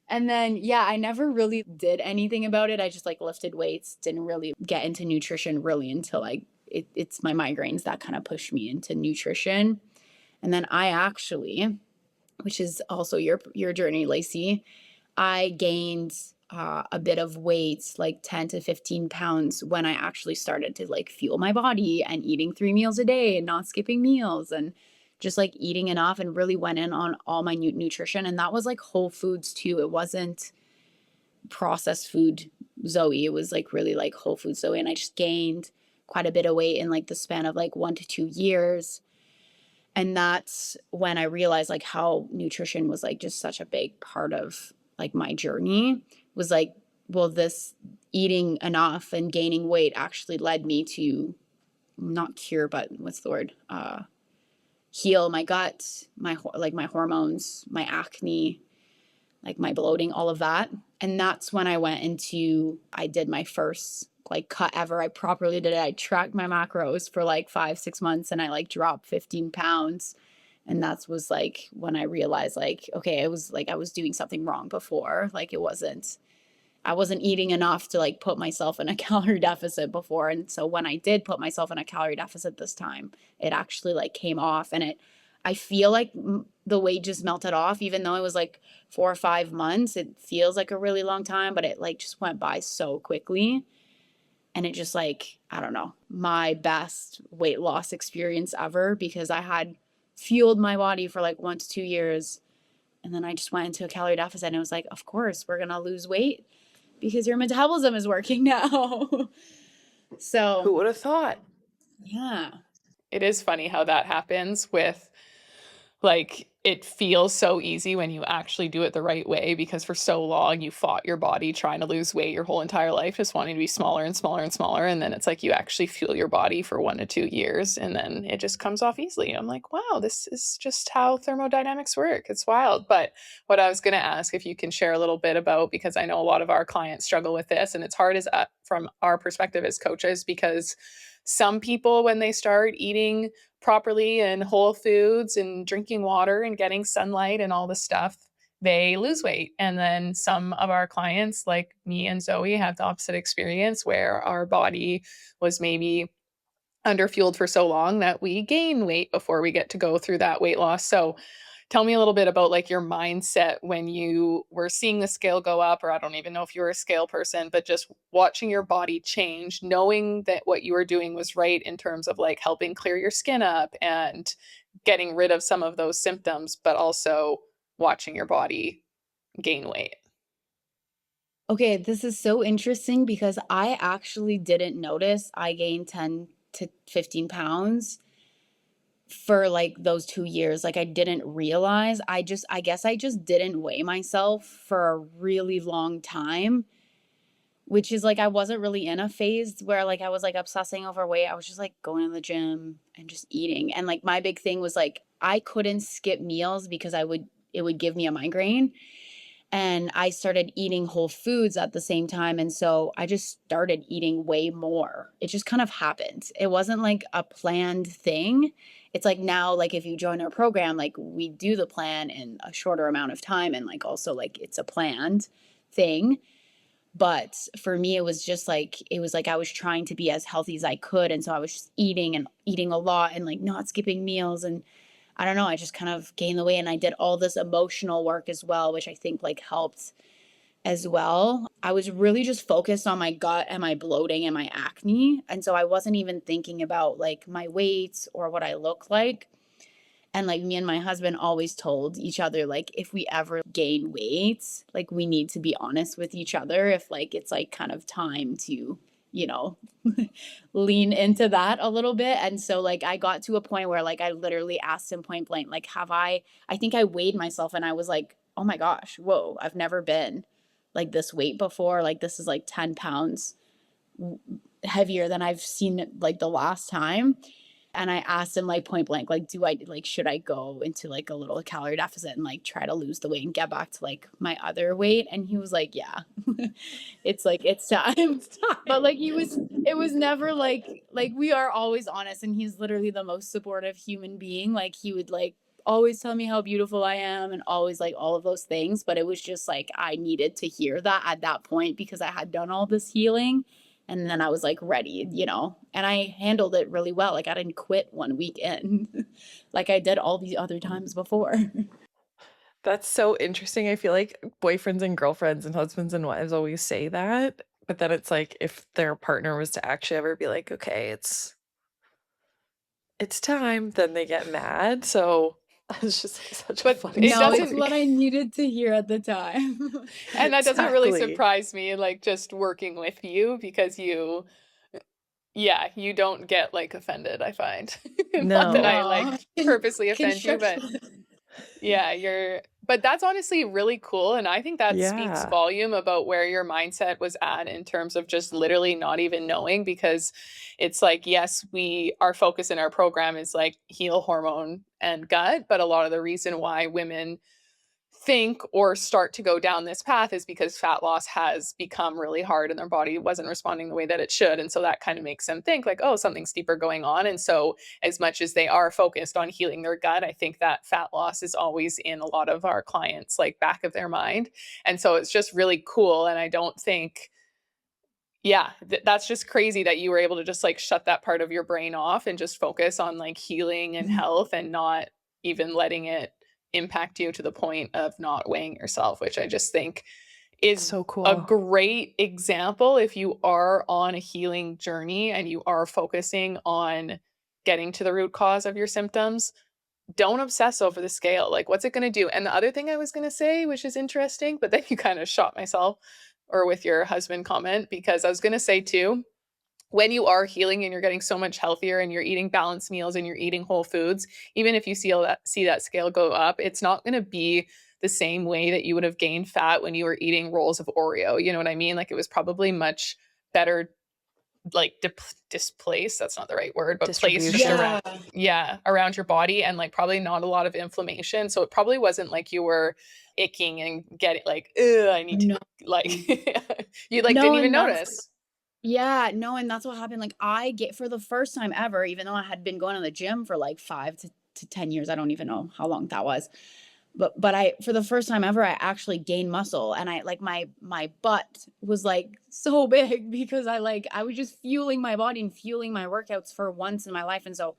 And then, yeah, I never really did anything about it. I just like lifted weights, didn't really get into nutrition really until it's my migraines that kind of pushed me into nutrition. And then I actually, which is also your journey, Lacey, I gained a bit of weight, like 10 to 15 pounds when I actually started to like fuel my body and eating 3 meals a day and not skipping meals and just like eating enough and really went in on all my nutrition. And that was like whole foods too. It wasn't processed food Zoe. It was like really like whole food Zoe. And I just gained quite a bit of weight in like the span of like 1 to 2 years. And that's when I realized like how nutrition was like just such a big part of like my journey. Was like, well, this eating enough and gaining weight actually led me to not cure, but what's the word? Heal my gut, my hormones, my acne, like my bloating, all of that. And that's when I did my first like cut ever. I properly did it. I tracked my macros for like 5-6 months and I like dropped 15 pounds. And that was like when I realized like, okay, it was like I was doing something wrong before. Like I wasn't eating enough to like put myself in a calorie deficit before. And so when I did put myself in a calorie deficit this time, it actually like came off and I feel like the weight just melted off, even though it was like 4 or 5 months. It feels like a really long time, but it like just went by so quickly. And it just like, I don't know, my best weight loss experience ever because I had fueled my body for like 1 to 2 years. And then I just went into a calorie deficit and it was like, of course, we're going to lose weight because your metabolism is working now. So Who would have thought? Yeah. It is funny how that happens with, like, it feels so easy when you actually do it the right way, because for so long you fought your body trying to lose weight your whole entire life, just wanting to be smaller and smaller and smaller. And then it's like you actually feel your body for 1 to 2 years and then it just comes off easily. I'm like, wow, this is just how thermodynamics work. It's wild. But what I was going to ask if you can share a little bit about, because I know a lot of our clients struggle with this, and it's hard as from our perspective as coaches, because some people, when they start eating properly and whole foods and drinking water and getting sunlight and all the stuff, they lose weight. And then some of our clients, like me and Zoe, have the opposite experience where our body was maybe underfueled for so long that we gain weight before we get to go through that weight loss. So tell me a little bit about like your mindset when you were seeing the scale go up, or I don't even know if you were a scale person, but just watching your body change, knowing that what you were doing was right in terms of like helping clear your skin up and getting rid of some of those symptoms, but also watching your body gain weight. Okay, this is so interesting because I actually didn't notice I gained 10 to 15 pounds for like those 2 years. Like I didn't realize. I guess I just didn't weigh myself for a really long time, which is like I wasn't really in a phase where like I was like obsessing over weight. I was just like going to the gym and just eating. And like my big thing was like I couldn't skip meals because it would give me a migraine. And I started eating whole foods at the same time, and so I just started eating way more. It just kind of happened. It wasn't like a planned thing. It's like now, like if you join our program, like we do the plan in a shorter amount of time, and like also like it's a planned thing. But for me, it was like I was trying to be as healthy as I could, and so I was just eating and eating a lot and like not skipping meals. And I don't know, I just kind of gained the weight, and I did all this emotional work as well, which I think like helped as well. I was really just focused on my gut and my bloating and my acne. And so I wasn't even thinking about like my weight or what I look like. And like me and my husband always told each other, like, if we ever gain weight, like we need to be honest with each other if like it's like kind of time to, you know, lean into that a little bit. And so like I got to a point where like I literally asked him point blank, like, I think I weighed myself and I was like, oh my gosh, whoa, I've never been like this weight before. Like this is like 10 pounds heavier than I've seen it like the last time. And I asked him like point blank, like, should I go into like a little calorie deficit and like try to lose the weight and get back to like my other weight? And he was like, yeah, it's time. But like it was never like we are always honest, and he's literally the most supportive human being. Like he would like always tell me how beautiful I am and always like all of those things. But it was just like I needed to hear that at that point because I had done all this healing. And then I was like ready, you know, and I handled it really well. Like I didn't quit 1 week in like I did all these other times before. That's so interesting. I feel like boyfriends and girlfriends and husbands and wives always say that, but then it's like if their partner was to actually ever be like, "Okay, it's time," then they get mad. So it's just like such a But funny it No, it's doesn't, what I needed to hear at the time. and that doesn't really Exactly. surprise me, like just working with you, because yeah, you don't get like offended, I find. Not that I No. like No. purposely offend you, but Construction. yeah, but that's honestly really cool. And I think that speaks Yeah. volume about where your mindset was at in terms of just literally not even knowing, because it's like, yes, our focus in our program is like heal hormone and gut. But a lot of the reason why women think or start to go down this path is because fat loss has become really hard and their body wasn't responding the way that it should. And so that kind of makes them think like, oh, something's deeper going on. And so as much as they are focused on healing their gut, I think that fat loss is always in a lot of our clients like back of their mind. And so it's just really cool. And I don't think, yeah, that's just crazy that you were able to just like shut that part of your brain off and just focus on like healing and health and not even letting it impact you to the point of not weighing yourself, which I just think is So a cool. great example if you are on a healing journey and you are focusing on getting to the root cause of your symptoms. Don't obsess over the scale. Like, what's it going to do? And the other thing I was going to say, which is interesting, but then you kind of shot myself or with your husband comment, because I was going to say too, when you are healing and you're getting so much healthier and you're eating balanced meals and you're eating whole foods, even if you see that scale go up, it's not going to be the same way that you would have gained fat when you were eating rolls of Oreo. You know what I mean? Like it was probably much better, like displaced. That's not the right word, but placed just Distribution. around your body, and like probably not a lot of inflammation. So it probably wasn't like you were icking and getting like, ugh, I need to No. like you like No, didn't even and that's notice. yeah, no, and that's what happened. Like I get for the first time ever, even though I had been going to the gym for like 5 to 10 years, I don't even know how long that was. But I for the first time ever, I actually gained muscle, and I like my butt was like so big because I was just fueling my body and fueling my workouts for once in my life. And so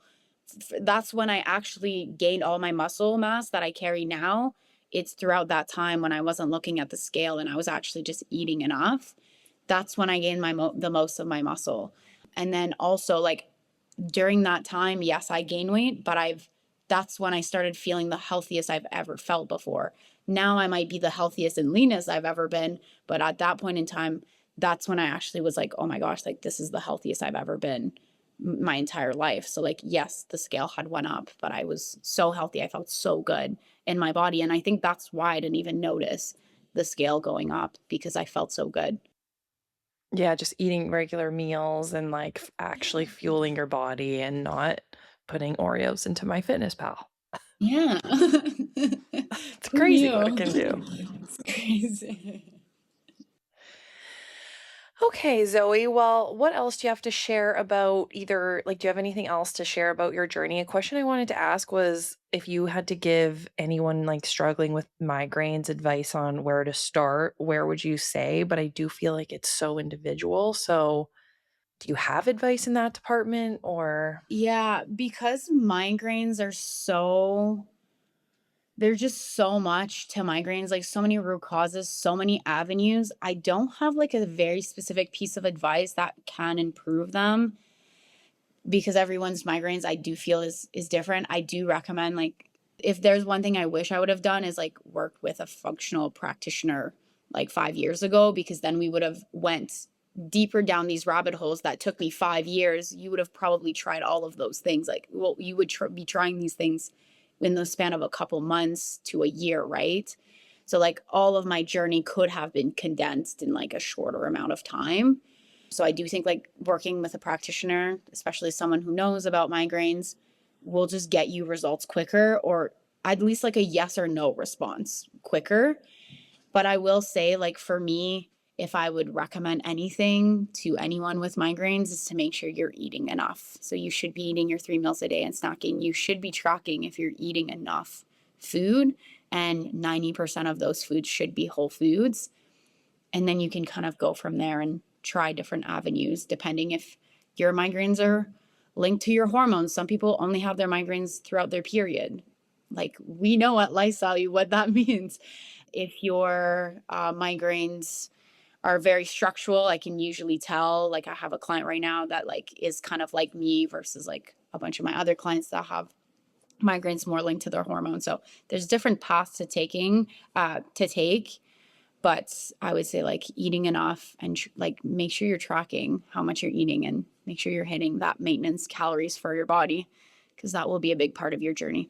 that's when I actually gained all my muscle mass that I carry now. It's throughout that time when I wasn't looking at the scale and I was actually just eating enough. That's when I gained the most of my muscle. And then also like during that time, yes, I gained weight, but that's when I started feeling the healthiest I've ever felt before. Now I might be the healthiest and leanest I've ever been, but at that point in time, that's when I actually was like, oh my gosh, like this is the healthiest I've ever been my entire life. So like, yes, the scale had went up, but I was so healthy. I felt so good in my body. And I think that's why I didn't even notice the scale going up, because I felt so good. Yeah, just eating regular meals and like actually fueling your body and not putting Oreos into my fitness pal. Yeah. It's Who crazy knew? what it can do. It's crazy. Okay, Zoe. Well, what else do you have to share about either, like, do you have anything else to share about your journey? A question I wanted to ask was if you had to give anyone like struggling with migraines advice on where to start, where would you say? But I do feel like it's so individual. So, do you have advice in that department or? Yeah, because migraines are there's just so much to migraines, like so many root causes, so many avenues. I don't have like a very specific piece of advice that can improve them, because everyone's migraines I do feel is different. I do recommend, like, if there's one thing I wish I would have done is like worked with a functional practitioner like 5 years ago, because then we would have went deeper down these rabbit holes that took me 5 years. You would have probably tried all of those things. Like, well, you would be trying these things in the span of a couple months to a year, right? So like all of my journey could have been condensed in like a shorter amount of time. So I do think like working with a practitioner, especially someone who knows about migraines, will just get you results quicker, or at least like a yes or no response quicker. But I will say, like, for me, if I would recommend anything to anyone with migraines, is to make sure you're eating enough. So you should be eating your 3 meals a day and snacking. You should be tracking if you're eating enough food, and 90% of those foods should be whole foods. And then you can kind of go from there and try different avenues depending if your migraines are linked to your hormones. Some people only have their migraines throughout their period. Like, we know at Lifestyle You what that means. If your migraines are very structural, I can usually tell. Like, I have a client right now that like is kind of like me versus like a bunch of my other clients that have migraines more linked to their hormones. So there's different paths to take, but I would say like eating enough and like make sure you're tracking how much you're eating and make sure you're hitting that maintenance calories for your body, because that will be a big part of your journey.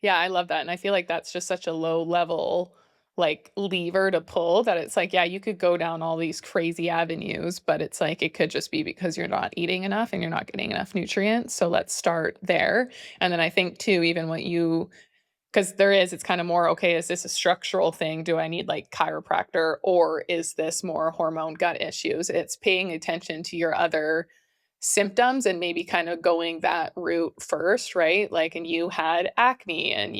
Yeah, I love that. And I feel like that's just such a low level like lever to pull that it's like, yeah, you could go down all these crazy avenues, but it's like it could just be because you're not eating enough and you're not getting enough nutrients. So let's start there. And then I think too, even what you because it's kind of more, okay, is this a structural thing? Do I need like chiropractor, or is this more hormone gut issues? It's paying attention to your other symptoms and maybe kind of going that route first, right? Like, and you had acne and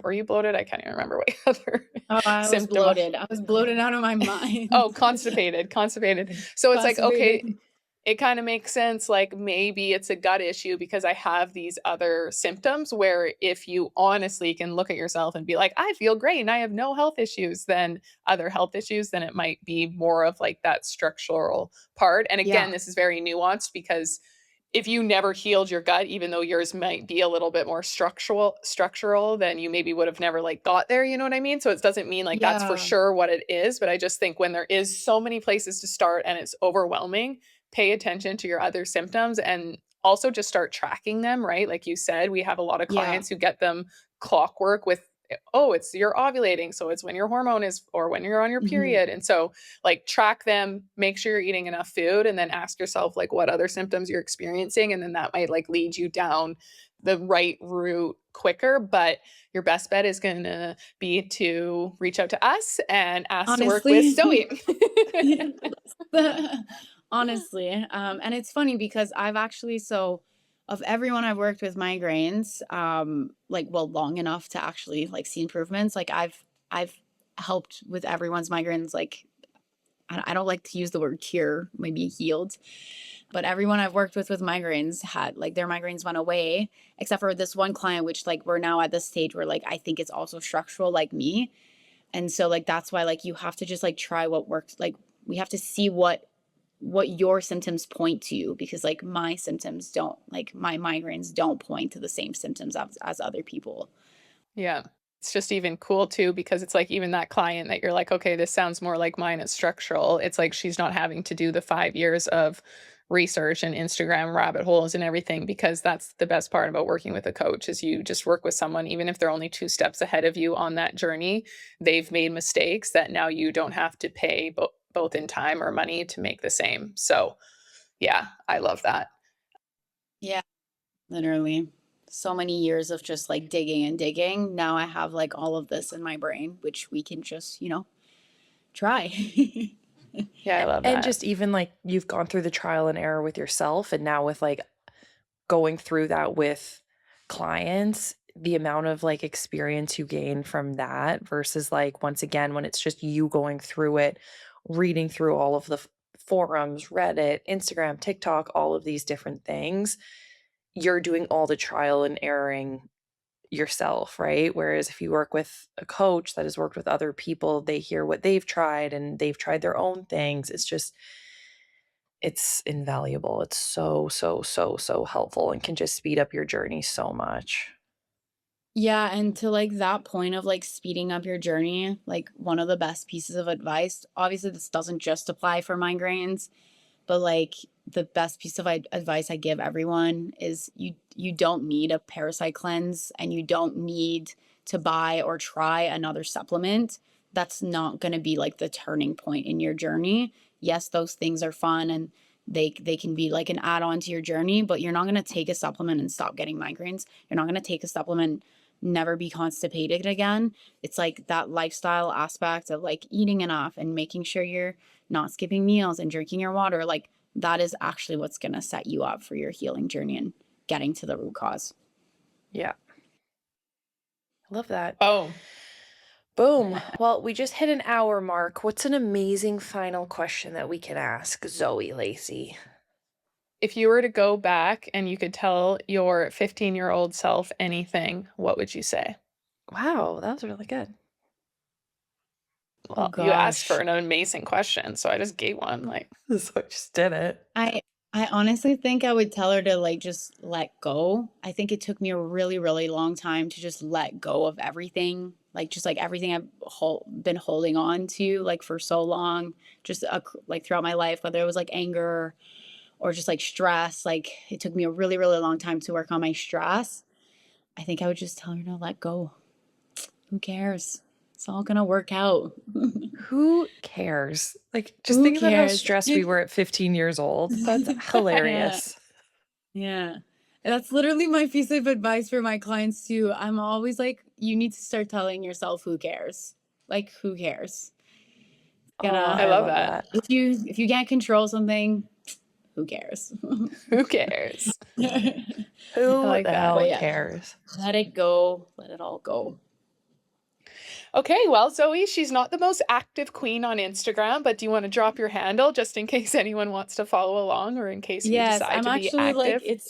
were you bloated? I can't even remember what other Oh, I was symptom. bloated. I was bloated out of my mind. Oh, constipated. So it's like, okay, Constipated. it kind of makes sense. Like maybe it's a gut issue because I have these other symptoms where if you honestly can look at yourself and be like, I feel great and I have no health issues, then other health issues, then it might be more of like that structural part. And again, Yeah. this is very nuanced because if you never healed your gut, even though yours might be a little bit more structural, then you maybe would have never like got there. You know what I mean? So it doesn't mean like that's for Yeah. sure what it is. But I just think when there is so many places to start and it's overwhelming, pay attention to your other symptoms and also just start tracking them, right? Like you said, we have a lot of Yeah. clients who get them clockwork with, oh, it's you're ovulating. So it's when your hormone is, or when you're on your Mhm. period. And so like track them, make sure you're eating enough food, and then ask yourself like what other symptoms you're experiencing. And then that might like lead you down the right route quicker. But your best bet is going to be to reach out to us and ask to work with Zoe. Honestly. And it's funny because I've actually, so of everyone I've worked with migraines, like, well, long enough to actually like see improvements, like I've helped with everyone's migraines. Like, I don't like to use the word cure, maybe healed, but everyone I've worked with migraines had like their migraines went away, except for this one client, which like we're now at this stage where like I think it's also structural like me. And so like that's why like you have to just like try what works. Like we have to see what your symptoms point to, because like my symptoms don't, like my migraines don't point to the same symptoms as other people. Yeah. It's just even cool too, because it's like even that client that you're like, okay, this sounds more like mine, it's structural. It's like she's not having to do the 5 years of research and Instagram rabbit holes and everything, because that's the best part about working with a coach is you just work with someone, even if they're only 2 steps ahead of you on that journey, they've made mistakes that now you don't have to pay both in time or money to make the same. So yeah, I love that. Yeah, literally. So many years of just like digging and digging. Now I have like all of this in my brain, which we can just, try. Yeah, I love And that. just even like you've gone through the trial and error with yourself, and now with like going through that with clients, the amount of like experience you gain from that versus like once again when it's just you going through it, reading through all of the forums, Reddit, Instagram, TikTok, all of these different things, you're doing all the trial and erroring yourself, right? Whereas if you work with a coach that has worked with other people, they hear what they've tried and they've tried their own things. It's just, it's invaluable. It's so, so, so, so helpful and can just speed up your journey so much. Yeah, and to like that point of like speeding up your journey, like one of the best pieces of advice, obviously this doesn't just apply for migraines, but like the best piece of advice I give everyone is you don't need a parasite cleanse, and you don't need to buy or try another supplement. That's not going to be like the turning point in your journey. Yes, those things are fun, and they can be like an add-on to your journey, but you're not going to take a supplement and stop getting migraines. You're not going to take a supplement, never be constipated again. It's like that lifestyle aspect of like eating enough and making sure you're not skipping meals and drinking your water. Like that is actually what's going to set you up for your healing journey and getting to the root cause. Yeah. I love that. Oh, Boom. Well, we just hit an hour mark. What's an amazing final question that we can ask Zoe Lacey? if you were to go back and you could tell your 15-year-old self anything, what would you say? Wow, that was really good. Well, you asked for an amazing question, so I just gave one. Like, So I just did it. I honestly think I would tell her to like just let go. I think it took me a really, really long time to just let go of everything. Like just like everything I've been holding on to like for so long, just like throughout my life, whether it was like anger or just like stress. Like it took me a really, really long time to work on my stress. I think I would just tell her to let go. Who cares? It's all gonna work out. Who cares? Like, just Who think about how cares? stressed we were at 15 years old. That's hilarious. Yeah. That's literally my piece of advice for my clients too. I'm always like, you need to start telling yourself who cares. Like, who cares? Oh, Gonna I love that. if you can't control something, who cares? Who cares? Who like the that. hell But yeah, cares? let it go. Let it all go. Okay, well, Zoe, she's not the most active queen on Instagram, but do you want to drop your handle just in case anyone wants to follow along or in case you Yes, decide I'm to be actually like active?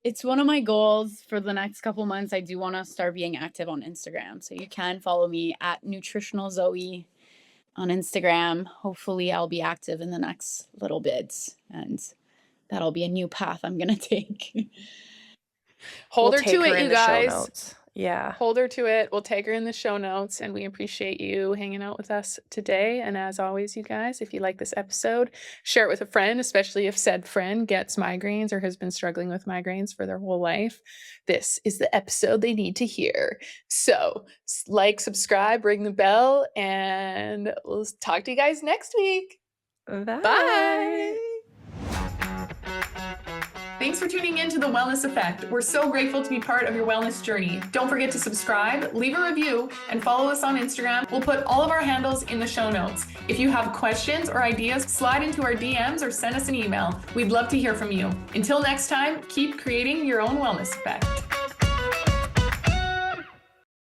it's one of my goals for the next couple months. I do want to start being active on Instagram. So you can follow me at Nutritional Zoe on Instagram. Hopefully I'll be active in the next little bit. And that'll be a new path I'm going to take. Hold We'll her take to her it, in you the show guys. notes. Yeah. Hold her to it. We'll take her in the show notes, and we appreciate you hanging out with us today. And as always, you guys, if you like this episode, share it with a friend, especially if said friend gets migraines or has been struggling with migraines for their whole life. This is the episode they need to hear. So like, subscribe, ring the bell, and we'll talk to you guys next week. Bye. Thanks for tuning in to The Wellness Effect. We're so grateful to be part of your wellness journey. Don't forget to subscribe, leave a review, and follow us on Instagram. We'll put all of our handles in the show notes. If you have questions or ideas, slide into our DMs or send us an email. We'd love to hear from you. Until next time, keep creating your own wellness effect.